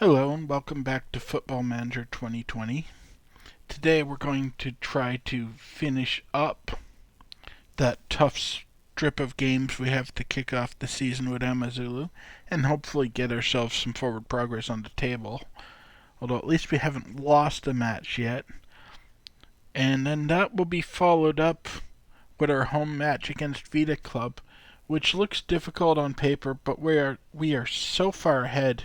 Hello and welcome back to Football Manager 2020. Today we're going to try to finish up that tough strip of games we have to kick off the season with Amazulu and hopefully get ourselves some forward progress on the table. Although at least we haven't lost a match yet. And then that will be followed up with our home match against Vita Club, which looks difficult on paper, but we are so far ahead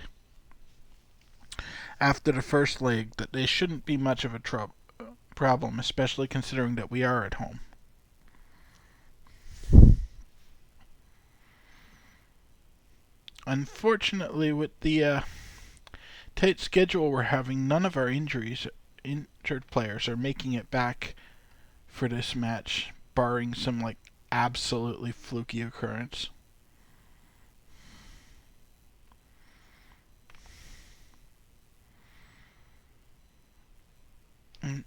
after the first leg that they shouldn't be much of a problem, especially considering that we are at home. Unfortunately, with the tight schedule we're having, none of our injured players are making it back for this match, barring some absolutely fluky occurrence. And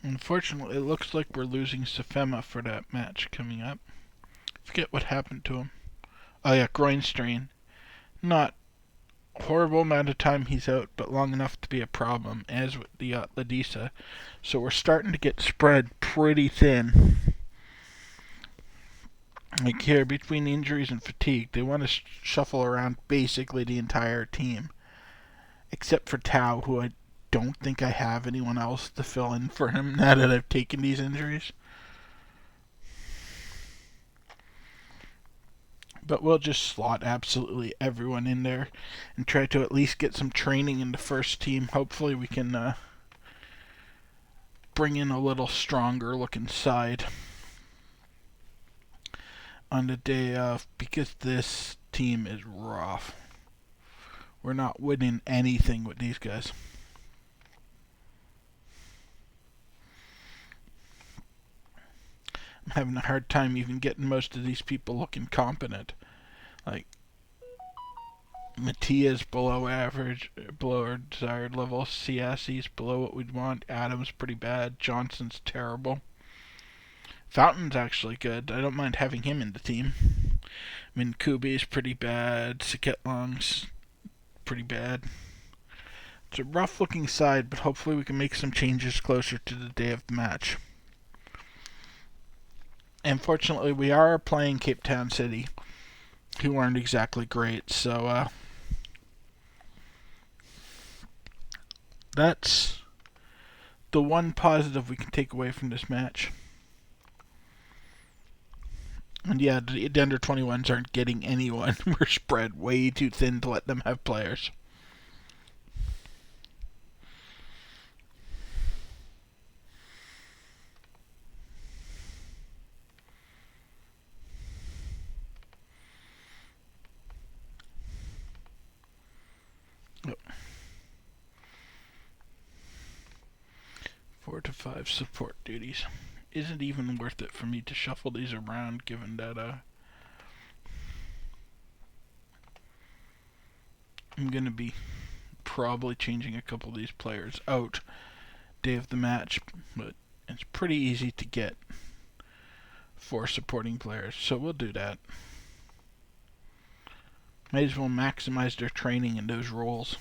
unfortunately, it looks like we're losing Safema for that match coming up. Forget what happened to him. Oh yeah, groin strain. Not horrible amount of time he's out, but long enough to be a problem, as with the Ladisa. So we're starting to get spread pretty thin. Like here, between injuries and fatigue, they want to shuffle around basically the entire team, except for Tao, who I don't think I have anyone else to fill in for him now that I've taken these injuries. But we'll just slot absolutely everyone in there and try to at least get some training in the first team. Hopefully we can bring in a little stronger looking side on the day of, because this team is rough. We're not winning anything with these guys. I'm having a hard time even getting most of these people looking competent. Like Matia's below average, below our desired level. Siasi's below what we'd want. Adams pretty bad. Johnson's terrible. Fountain's actually good. I don't mind having him in the team. Minkubi's pretty bad. Saketlong's pretty bad. It's a rough looking side, but hopefully we can make some changes closer to the day of the match. Unfortunately, we are playing Cape Town City, who aren't exactly great, so that's the one positive we can take away from this match. And yeah, the under 21s aren't getting anyone. We're spread way too thin to let them have players. Oh. 4 to 5 support duties. Isn't even worth it for me to shuffle these around, given that I'm gonna be probably changing a couple of these players out day of the match, but it's pretty easy to get 4 supporting players, so we'll do that. Might as well maximize their training in those roles.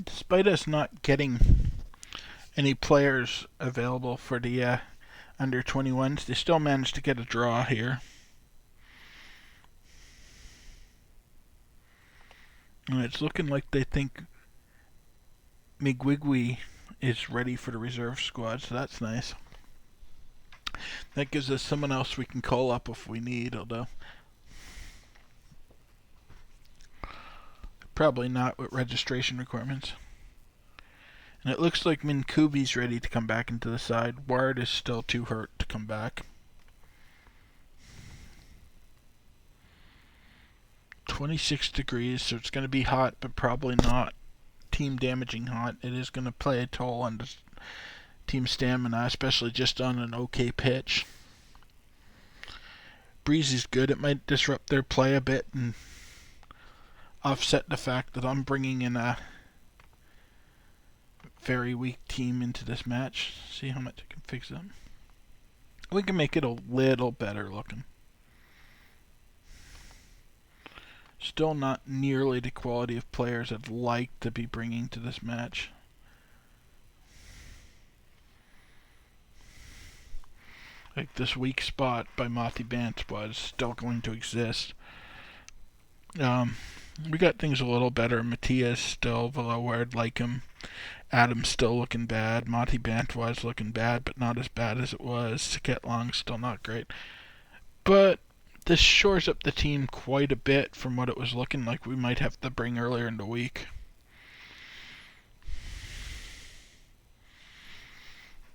Despite us not getting any players available for the under 21s, they still managed to get a draw here. And it's looking like they think Migwigwi is ready for the reserve squad, so that's nice. That gives us someone else we can call up if we need, although probably not with registration requirements. And it looks like Minkubi's ready to come back into the side. Ward is still too hurt to come back. 26 degrees, so it's going to be hot, but probably not team damaging hot. It is going to play a toll on the team stamina, especially just on an okay pitch. Breeze is good. It might disrupt their play a bit and offset the fact that I'm bringing in a very weak team into this match. See how much I can fix them. We can make it a little better looking. Still not nearly the quality of players I'd like to be bringing to this match. Like this weak spot by Mothi Bant was still going to exist. We got things a little better. Matthias still below where I'd like him. Adam's still looking bad. Mothi Bant was looking bad, but not as bad as it was. Saket Long still not great. But this shores up the team quite a bit from what it was looking like we might have to bring earlier in the week.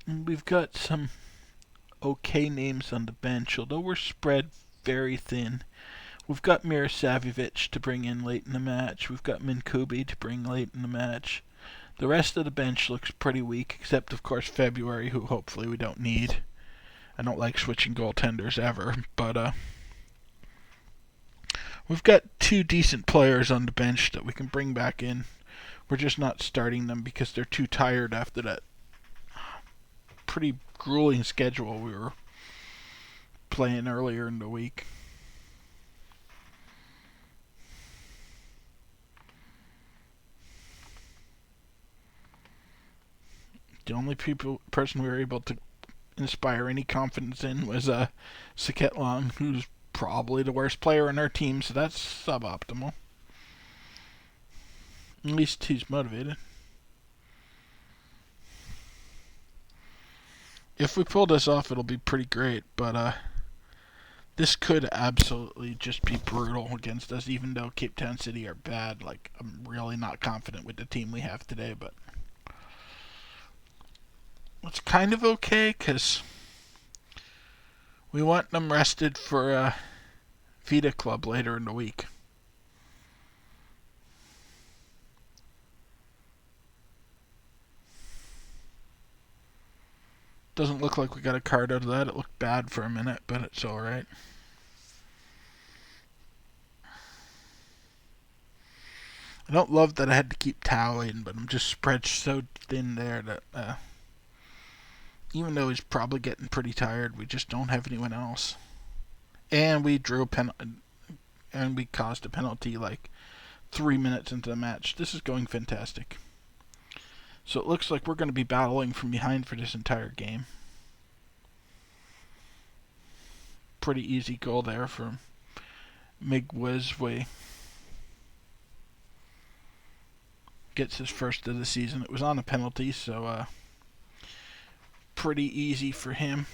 And we've got some okay names on the bench, although we're spread very thin. We've got Mirosavic to bring in late in the match. We've got Minkubi to bring late in the match. The rest of the bench looks pretty weak, except, of course, February, who hopefully we don't need. I don't like switching goaltenders ever, but we've got two decent players on the bench that we can bring back in. We're just not starting them because they're too tired after that pretty grueling schedule we were playing earlier in the week. The only person we were able to inspire any confidence in was Saket Long, who's probably the worst player in our team, so that's suboptimal. At least he's motivated. If we pull this off, it'll be pretty great, but this could absolutely just be brutal against us, even though Cape Town City are bad. Like, I'm really not confident with the team we have today, but it's kind of okay, because we want them rested for Vita Club later in the week. Doesn't look like we got a card out of that. It looked bad for a minute, but it's alright. I don't love that I had to keep Tao in, but I'm just spread so thin there that even though he's probably getting pretty tired, we just don't have anyone else. And we drew a penalty, and we caused a penalty like 3 minutes into the match. This is going fantastic. So it looks like we're going to be battling from behind for this entire game. Pretty easy goal there for Migwezwe. Gets his first of the season. It was on a penalty, so pretty easy for him.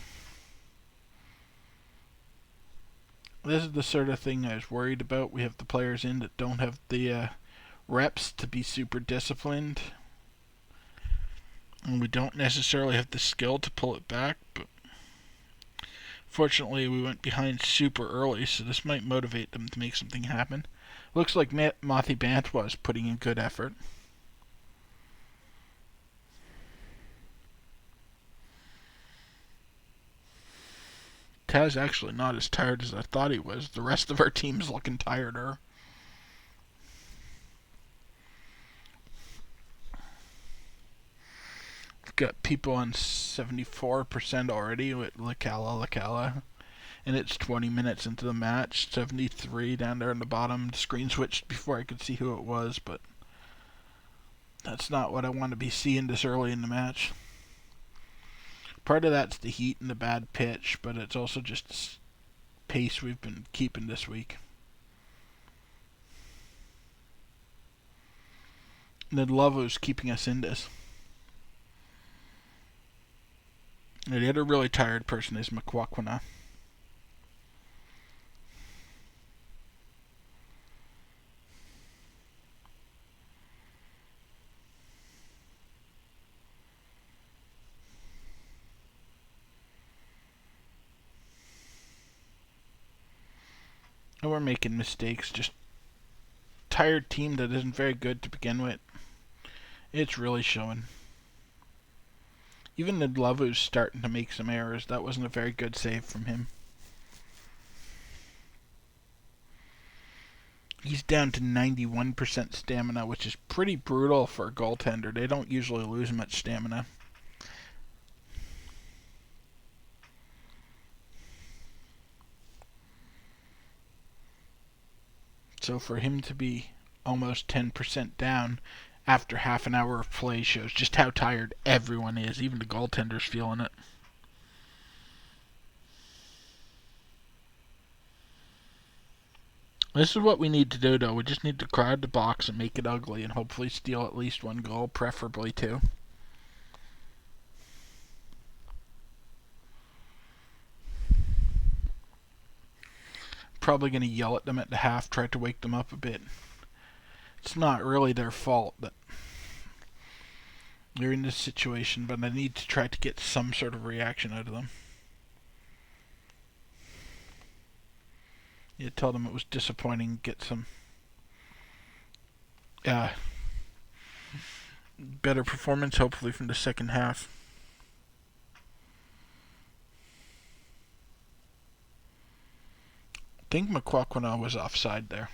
This is the sort of thing I was worried about. We have the players in that don't have the reps to be super disciplined. And we don't necessarily have the skill to pull it back, but fortunately we went behind super early, so this might motivate them to make something happen. Looks like Mothi Bant was putting in good effort. Taz actually not as tired as I thought he was. The rest of our team's looking tireder. We've got people on 74% already with Lakala. And it's 20 minutes into the match. 73 down there in the bottom. The screen switched before I could see who it was, but that's not what I want to be seeing this early in the match. Part of that's the heat and the bad pitch, but it's also just the pace we've been keeping this week. And then Lovo's keeping us in this. And the other really tired person is Makwakwana. And we're making mistakes. Just tired team that isn't very good to begin with. It's really showing. Even Ndlovu's starting to make some errors. That wasn't a very good save from him. He's down to 91% stamina, which is pretty brutal for a goaltender. They don't usually lose much stamina. So for him to be almost 10% down after half an hour of play shows just how tired everyone is. Even the goaltender's feeling it. This is what we need to do, though. We just need to crowd the box and make it ugly and hopefully steal at least one goal, preferably two. Probably going to yell at them at the half, try to wake them up a bit. It's not really their fault that they're in this situation, but I need to try to get some sort of reaction out of them. You tell them it was disappointing, get some better performance, hopefully, from the second half. I think McQuaquina was offside there.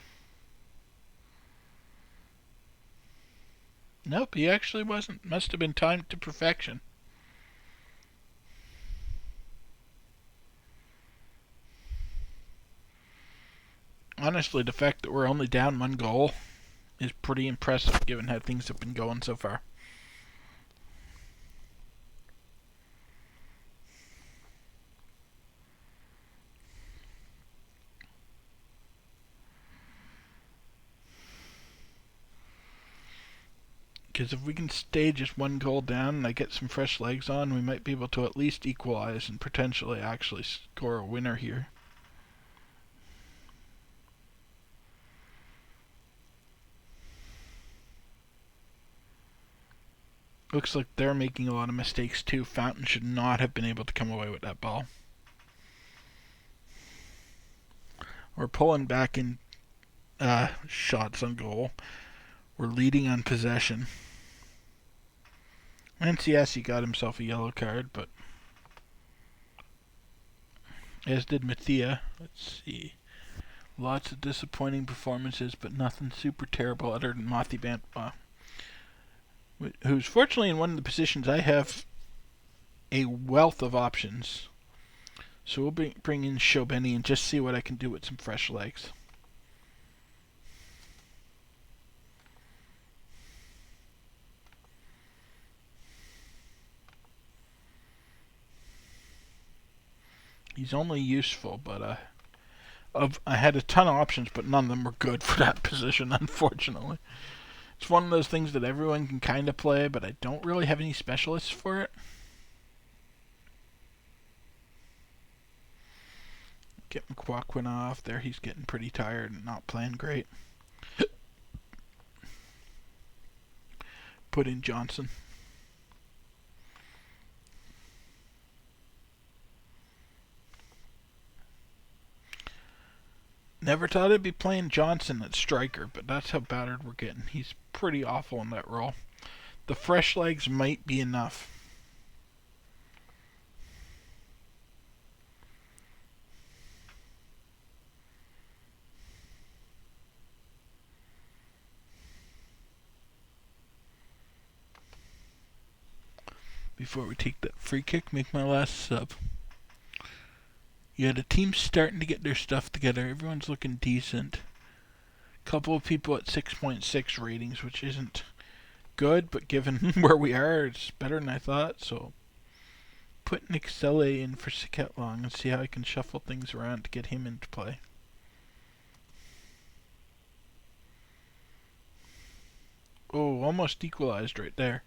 Nope, he actually wasn't. Must have been timed to perfection. Honestly, the fact that we're only down one goal is pretty impressive given how things have been going so far. Because if we can stay just one goal down and I get some fresh legs on, we might be able to at least equalize and potentially actually score a winner here. Looks like they're making a lot of mistakes too. Fountain should not have been able to come away with that ball. We're pulling back in shots on goal. We're leading on possession. NCSE got himself a yellow card, but as did Mathia. Let's see. Lots of disappointing performances, but nothing super terrible other than Mothi Bantwa, who's fortunately in one of the positions I have a wealth of options. So we'll bring in Shobeni and just see what I can do with some fresh legs. He's only useful, but I had a ton of options, but none of them were good for that position, unfortunately. It's one of those things that everyone can kind of play, but I don't really have any specialists for it. Get McQuaquina off there. He's getting pretty tired and not playing great. Put in Johnson. Never thought I'd be playing Johnson at striker, but that's how battered we're getting. He's pretty awful in that role. The fresh legs might be enough. Before we take that free kick, make my last sub. Yeah, the team's starting to get their stuff together. Everyone's looking decent. Couple of people at 6.6 ratings, which isn't good, but given where we are, it's better than I thought. So put Nick Selle in for Long and see how I can shuffle things around to get him into play. Oh, almost equalized right there.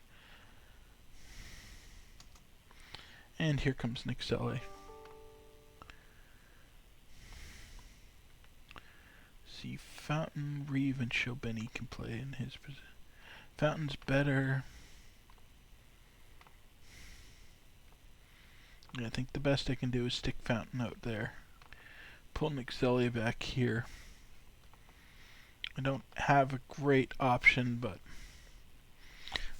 And here comes Nick Selle. See, Fountain, Reeve, and Shobeni can play in his position. Fountain's better. Yeah, I think the best I can do is stick Fountain out there. Pull Nixelia back here. I don't have a great option, but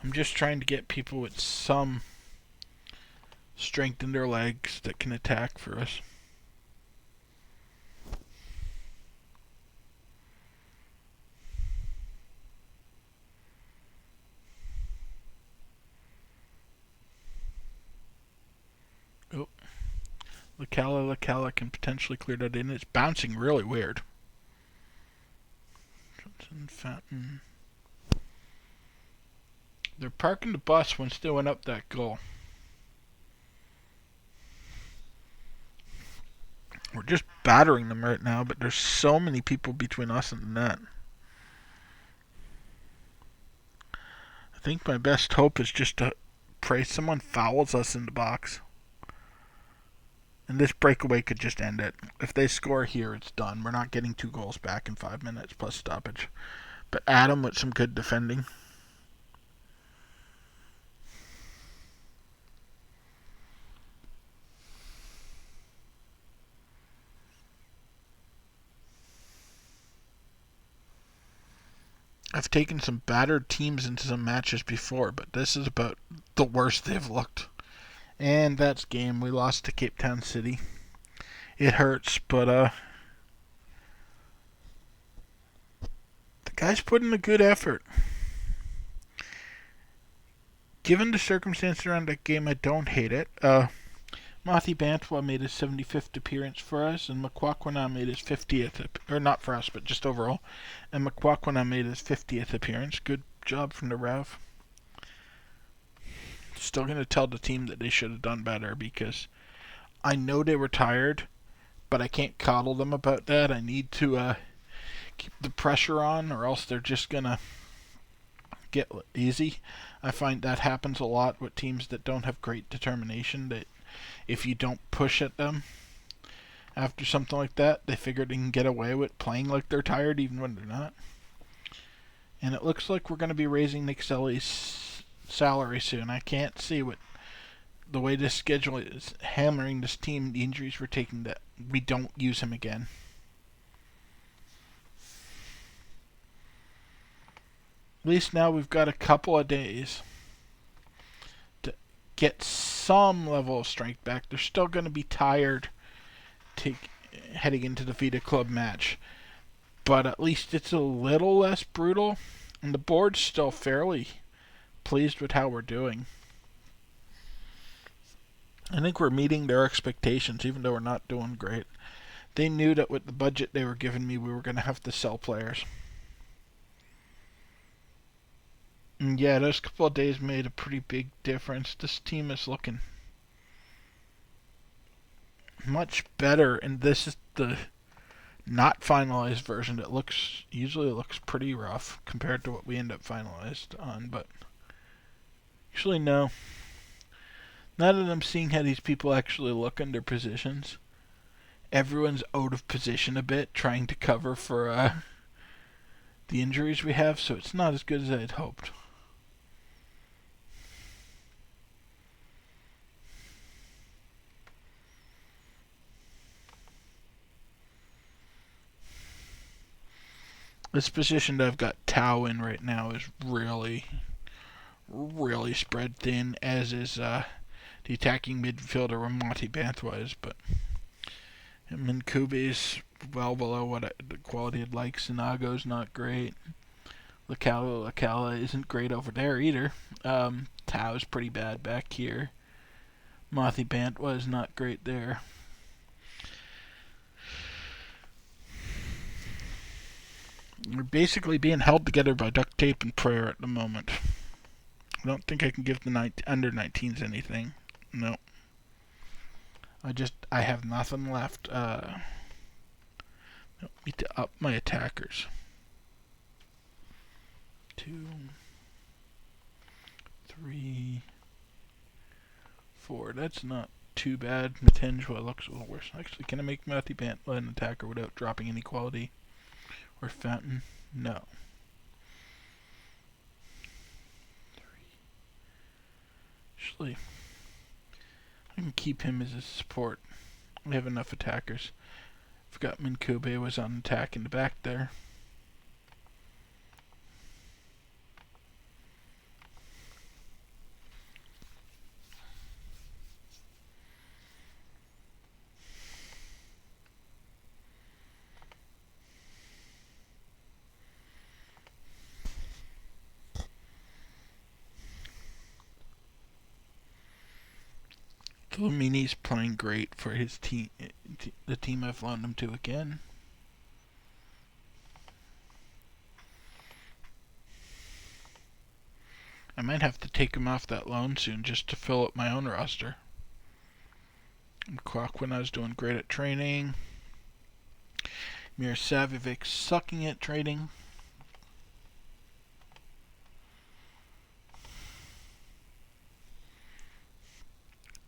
I'm just trying to get people with some strength in their legs that can attack for us. Oh, Lacala can potentially clear that in. It's bouncing really weird. Johnson, Fountain. They're parking the bus once they went up that goal. We're just battering them right now, but there's so many people between us and the net. I think my best hope is just to pray someone fouls us in the box. And this breakaway could just end it. If they score here, it's done. We're not getting 2 goals back in 5 minutes plus stoppage. But Adam with some good defending. I've taken some battered teams into some matches before, but this is about the worst they've looked. And that's game. We lost to Cape Town City. It hurts, but the guys put in a good effort. Given the circumstances around that game, I don't hate it. Mothi Bantwa made his 75th appearance for us, and Makwakwana made his 50th, or not for us, but just overall. And Makwakwana made his 50th appearance. Good job from the Rev. Still going to tell the team that they should have done better because I know they were tired, but I can't coddle them about that. I need to keep the pressure on, or else they're just going to get easy. I find that happens a lot with teams that don't have great determination, that if you don't push at them after something like that, they figure they can get away with playing like they're tired even when they're not. And it looks like we're going to be raising Nick Selly's salary soon. I can't see what the way this schedule is hammering this team, the injuries we're taking, that we don't use him again. At least now we've got a couple of days to get some level of strength back. They're still going to be tired heading into the Vita Club match, but at least it's a little less brutal, and the board's still fairly pleased with how we're doing. I think we're meeting their expectations, even though we're not doing great. They knew that with the budget they were giving me, we were going to have to sell players. And yeah, those couple of days made a pretty big difference. This team is looking much better, and this is the not finalized version. It usually looks pretty rough compared to what we end up finalized on, but usually no. Now that I'm seeing how these people actually look in their positions, everyone's out of position a bit, trying to cover for the injuries we have, so it's not as good as I had hoped. This position that I've got Tau in right now is really, really spread thin, as is the attacking midfielder Ramati Banthwa is, but Minkube's well below what the quality I'd like. Sinago's not great. Lacala isn't great over there either. Tau's pretty bad back here. Mothi Bantwa is not great there. We're basically being held together by duct tape and prayer at the moment. I don't think I can give the under 19s anything. No. I have nothing left. Need to up my attackers. 2, 3, 4. That's not too bad. Matenjwa looks a little worse. Actually, can I make Matthew Bantla an attacker without dropping any quality? Or Fountain? No. 3. Actually, I can keep him as a support. We have enough attackers. Forgot Minkube was on attack in the back there. Lumini's playing great for his team, the team I've loaned him to again. I might have to take him off that loan soon just to fill up my own roster. Kwakwen, I was doing great at training. Mirosavic sucking at trading.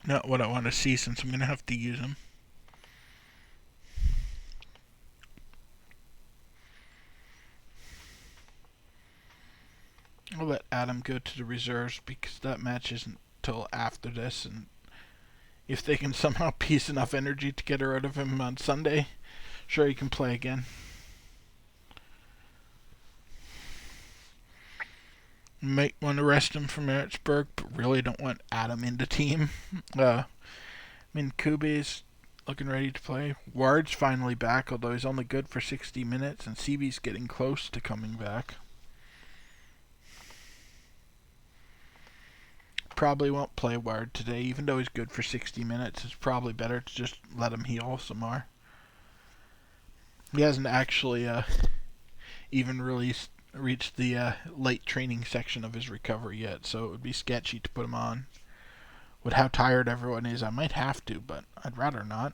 Not what I want to see since I'm going to have to use him. I'll let Adam go to the reserves because that match isn't till after this, and if they can somehow piece enough energy to get her out of him on Sunday, sure, he can play again. Might want to rest him from Maritzburg, but really don't want Adam in the team. Kube's looking ready to play. Ward's finally back, although he's only good for 60 minutes, and CB's getting close to coming back. Probably won't play Ward today, even though he's good for 60 minutes. It's probably better to just let him heal some more. He hasn't actually even reached the late training section of his recovery yet, so it would be sketchy to put him on. With how tired everyone is, I might have to, but I'd rather not.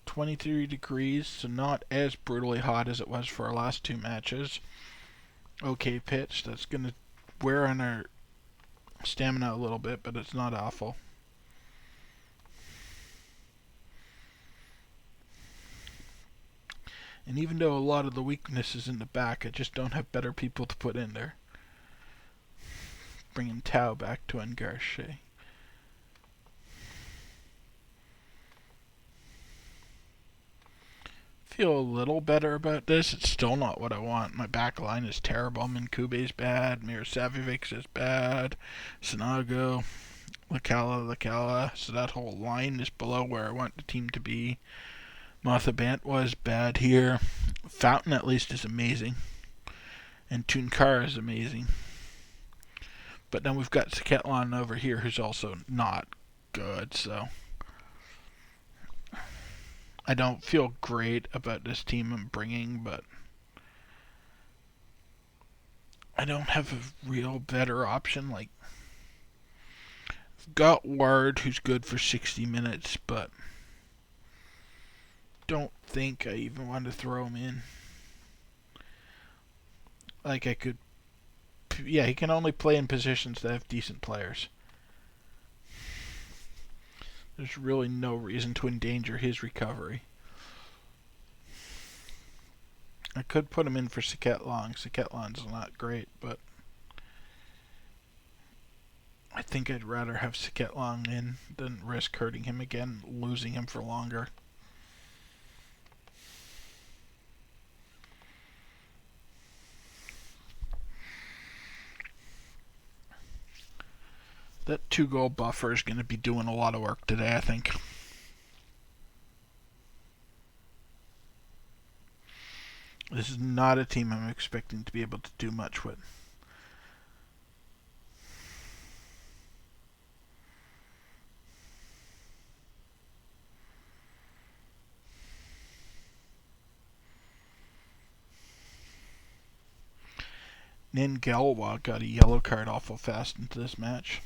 $23, so not as brutally hot as it was for our last two matches. Okay pitch, that's going to wear on our stamina a little bit, but it's not awful. And even though a lot of the weakness is in the back, I just don't have better people to put in there. Bringing Tao back to Engarche. Feel a little better about this. It's still not what I want. My back line is terrible. Minkube's bad. Mirosavic is bad. Sinago. Lakala. So that whole line is below where I want the team to be. Mathabant was bad here. Fountain at least is amazing. And Tunkar is amazing. But then we've got Saketlan over here who's also not good, so I don't feel great about this team I'm bringing, but I don't have a real better option. Like, I've got Ward who's good for 60 minutes, but don't think I even want to throw him in. Like, I could, yeah, he can only play in positions that have decent players. There's really no reason to endanger his recovery. I could put him in for Saketlan. Saketlan's not great, but I think I'd rather have Saketlan in than risk hurting him again, losing him for longer. That 2-goal buffer is going to be doing a lot of work today, I think. This is not a team I'm expecting to be able to do much with. Ningalwa got a yellow card awful fast into this match.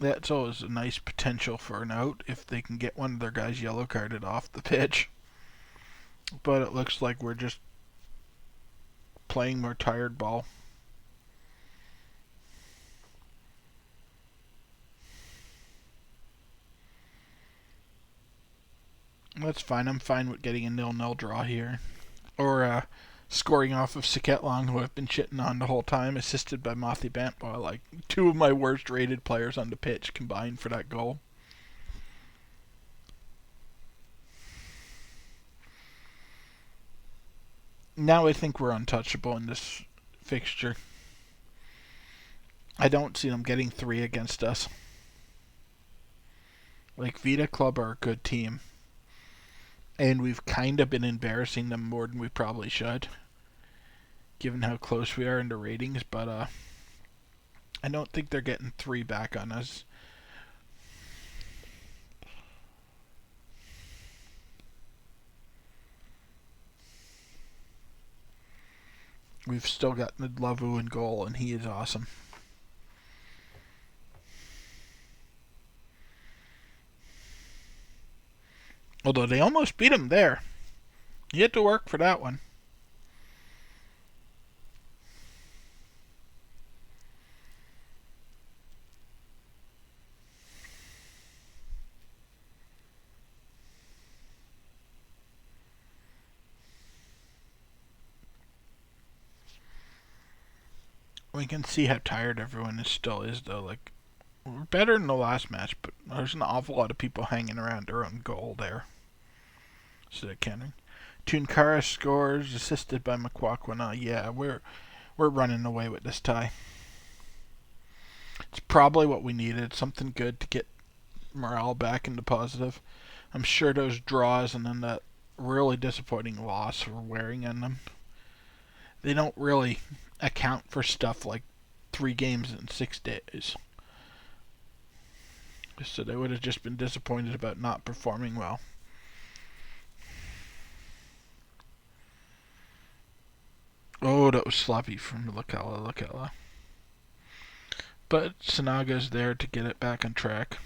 That's always a nice potential for an out if they can get one of their guys yellow carded off the pitch. But it looks like we're just playing more tired ball. That's fine. I'm fine with getting a 0-0 draw here. Or Scoring off of Long, who I've been shitting on the whole time, assisted by Mothy Bantwa. Like, two of my worst rated players on the pitch combined for that goal. Now I think we're untouchable in this fixture. I don't see them getting 3 against us. Like, Vita Club are a good team. And we've kind of been embarrassing them more than we probably should, given how close we are in the ratings. But I don't think they're getting 3 back on us. We've still got Ndlovu in goal, and he is awesome. Although they almost beat him there. You had to work for that one. We can see how tired everyone still is, though. Like, we're better than the last match, but there's an awful lot of people hanging around their own goal there. So they're counting. Tunkara scores, assisted by Makwakwana. Yeah, we're running away with this tie. It's probably what we needed. Something good to get morale back into positive. I'm sure those draws and then that really disappointing loss were wearing on them. They don't really account for stuff like 3 games in 6 days. So they would have just been disappointed about not performing well. Oh, that was sloppy from Lakala. But Sanaga's there to get it back on track.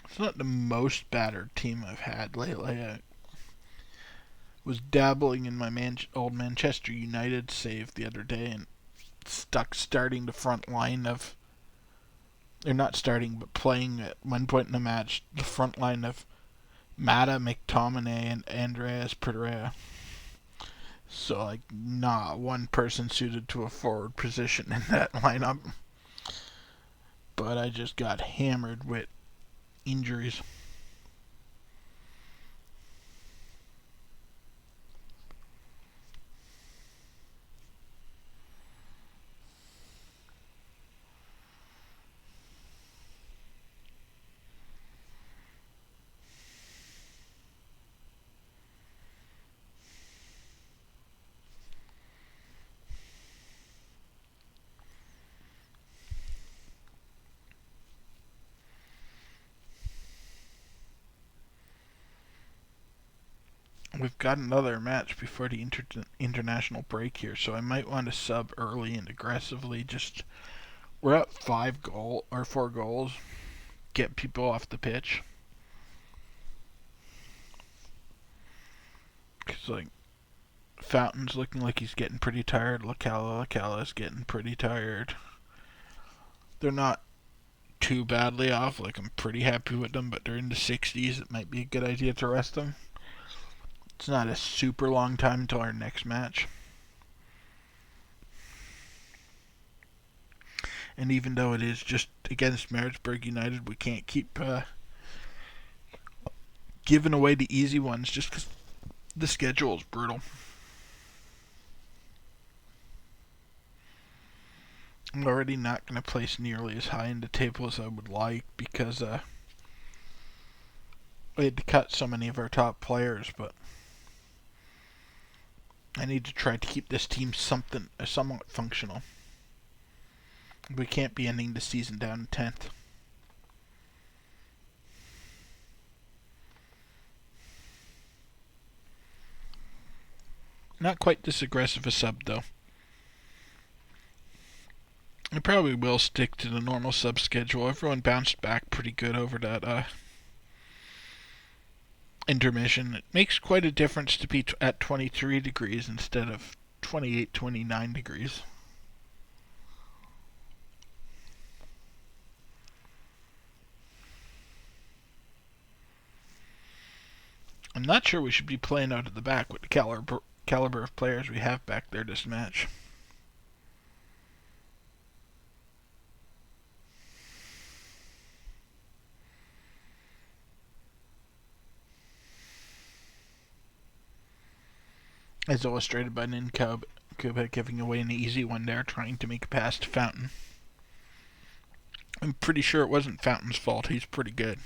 It's not the most battered team I've had lately. I was dabbling in my old Manchester United save the other day and stuck starting the front line of. They're not starting, but playing at one point in the match the front line of Mata, McTominay, and Andreas Pereira. So, like, not one person suited to a forward position in that lineup. But I just got hammered with injuries. We've got another match before the international break here, so I might want to sub early and aggressively. Just we're up 4 goals. Get people off the pitch. Cause like Fountain's looking like he's getting pretty tired. Lacala's getting pretty tired. They're not too badly off. Like, I'm pretty happy with them, but they're in the 60s. It might be a good idea to rest them. It's not a super long time until our next match. And even though it is just against Maritzburg United, we can't keep giving away the easy ones just because the schedule is brutal. I'm already not going to place nearly as high in the table as I would like because we had to cut so many of our top players, but I need to try to keep this team somewhat functional. We can't be ending the season down in 10th. Not quite this aggressive a sub, though. I probably will stick to the normal sub schedule. Everyone bounced back pretty good over that intermission. It makes quite a difference to be at 23 degrees instead of 28, 29 degrees. I'm not sure we should be playing out of the back with the caliber of players we have back there this match. As illustrated by Ninkuba giving away an easy one there, trying to make a pass to Fountain. I'm pretty sure it wasn't Fountain's fault. He's pretty good.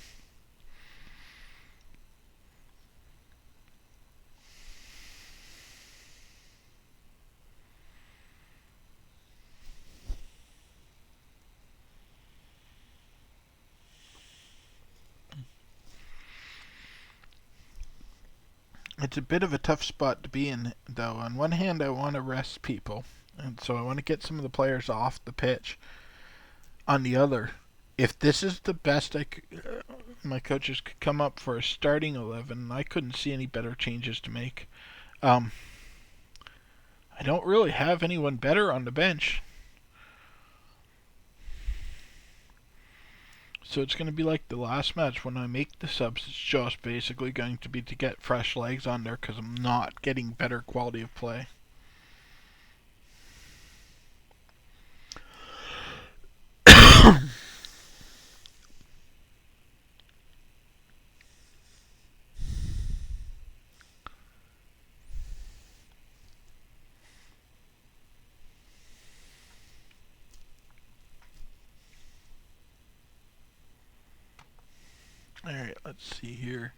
It's a bit of a tough spot to be in, though. On one hand, I want to rest people, and so I want to get some of the players off the pitch. On the other, if this is the best my coaches could come up for a starting 11, I couldn't see any better changes to make. I don't really have anyone better on the bench. So it's going to be like the last match when I make the subs. It's just basically going to be to get fresh legs on there because I'm not getting better quality of play. Alright, let's see here.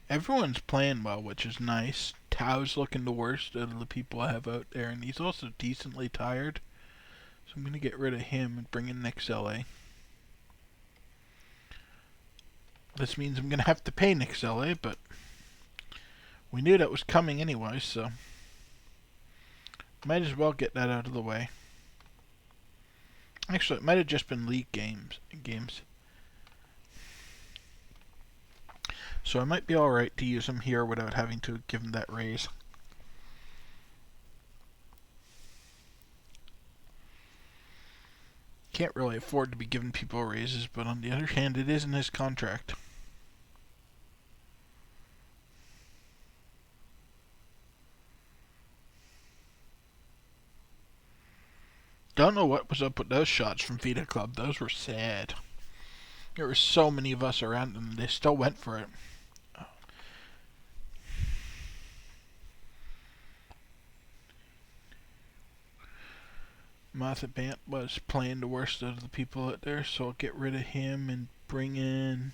Everyone's playing well, which is nice. Tao's looking the worst out of the people I have out there, and he's also decently tired. So I'm going to get rid of him and bring in Nick's LA. This means I'm going to have to pay Nick's LA, but we knew that was coming anyway, so might as well get that out of the way. Actually, it might have just been league games. So I might be alright to use him here without having to give him that raise. Can't really afford to be giving people raises, but on the other hand, it is in his contract. Don't know what was up with those shots from Vita Club. Those were sad. There were so many of us around them, they still went for it. Martha Bant was playing the worst out of the people out there, so I'll get rid of him and bring in,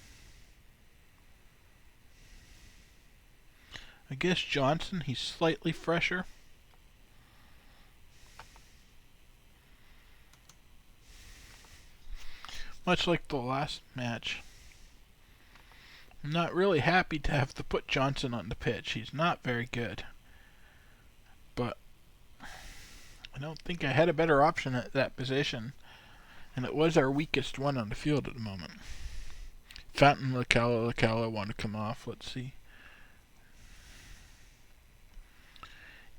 I guess, Johnson. He's slightly fresher. Much like the last match. I'm not really happy to have to put Johnson on the pitch. He's not very good. But I don't think I had a better option at that position. And it was our weakest one on the field at the moment. Fountain, Lacala want to come off. Let's see.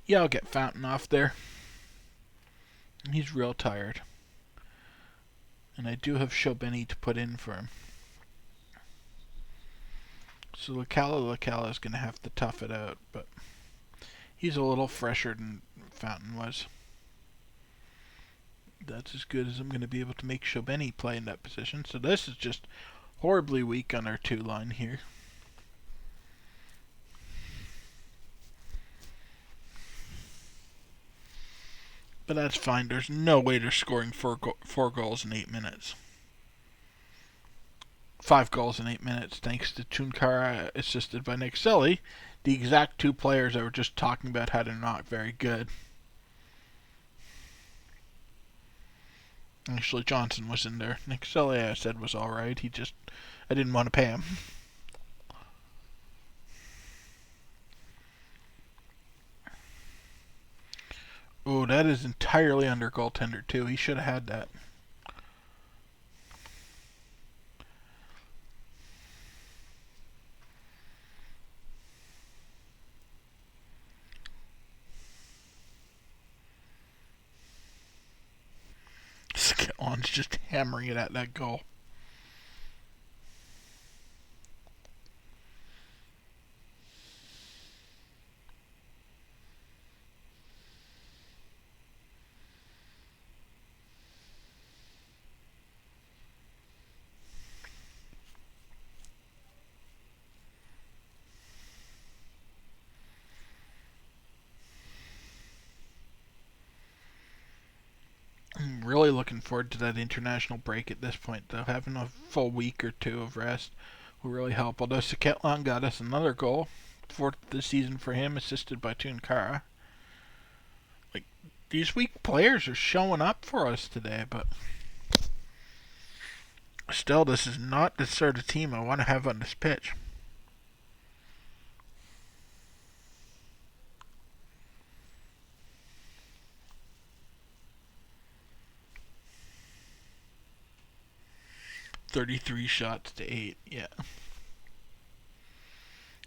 Yeah, I'll get Fountain off there. He's real tired. And I do have Shobeni to put in for him. So Lacala is going to have to tough it out, but he's a little fresher than Fountain was. That's as good as I'm going to be able to make Shobeni play in that position. So this is just horribly weak on our 2 line here. But that's fine. There's no way they're scoring 4 goals in 8 minutes. 5 goals in 8 minutes, thanks to Tunkara, assisted by Nick Selly. The exact 2 players I were just talking about how they're not very good. Actually, Johnson was in there. Nick Selly, I said, was alright. I didn't want to pay him. Oh, that is entirely under goaltender too. He should have had that. Skillon's just hammering it at that goal. I'm really looking forward to that international break at this point, though. Having a full week or two of rest will really help. Although Saketlan got us another goal, fourth of the season for him, assisted by Tunkara. Like, these weak players are showing up for us today, but still, this is not the sort of team I want to have on this pitch. $33 shots to 8. Yeah.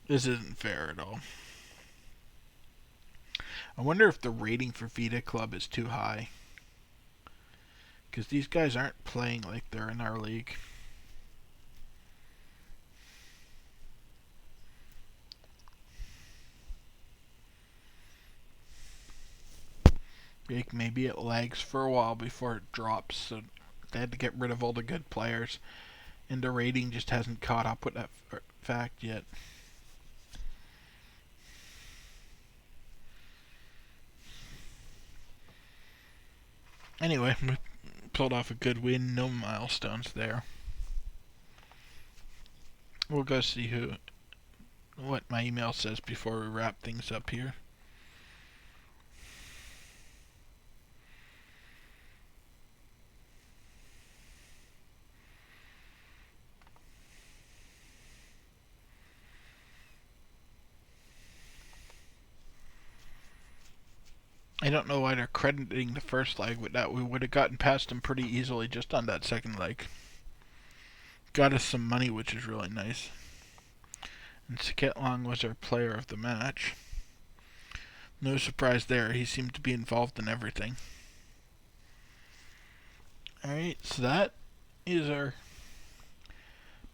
This isn't fair at all. I wonder if the rating for Vita Club is too high. Because these guys aren't playing like they're in our league. Maybe it lags for a while before it drops, so they had to get rid of all the good players. And the rating just hasn't caught up with that fact yet. Anyway, we pulled off a good win. No milestones there. We'll go see what my email says before we wrap things up here. I don't know why they're crediting the first leg with that. We would have gotten past them pretty easily just on that second leg. Got us some money, which is really nice. And Saketlang was our player of the match. No surprise there. He seemed to be involved in everything. Alright, so that is our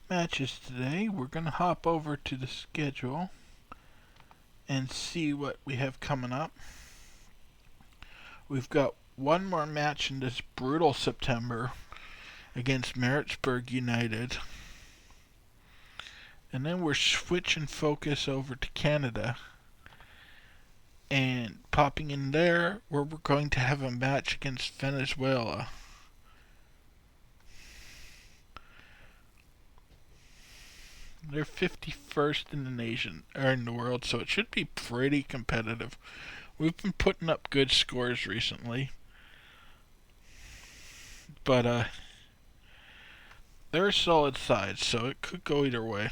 matches today. We're going to hop over to the schedule and see what we have coming up. We've got one more match in this brutal September against Maritzburg United. And then we're switching focus over to Canada and popping in there where we're going to have a match against Venezuela. They're 51st in the nation, or in the world, so it should be pretty competitive. We've been putting up good scores recently, but they're a solid side, so it could go either way.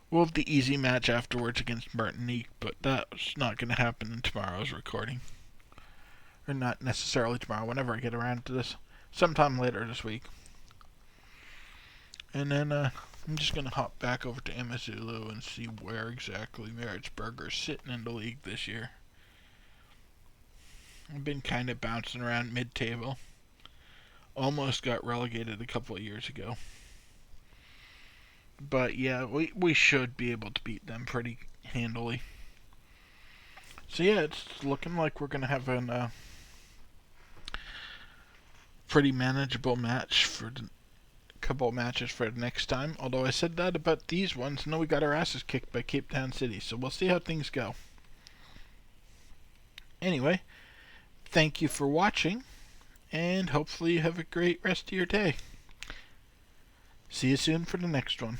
We'll have the easy match afterwards against Martinique, but that's not going to happen in tomorrow's recording. Or not necessarily tomorrow, whenever I get around to this. Sometime later this week. And then I'm just going to hop back over to Amazulu and see where exactly Maritzburg are sitting in the league this year. I've been kind of bouncing around mid-table. Almost got relegated a couple of years ago. But yeah, we should be able to beat them pretty handily. So yeah, it's looking like we're going to have a pretty manageable match for the couple of matches for the next time. Although I said that about these ones, no, we got our asses kicked by Cape Town City. So we'll see how things go. Anyway, thank you for watching, and hopefully you have a great rest of your day. See you soon for the next one.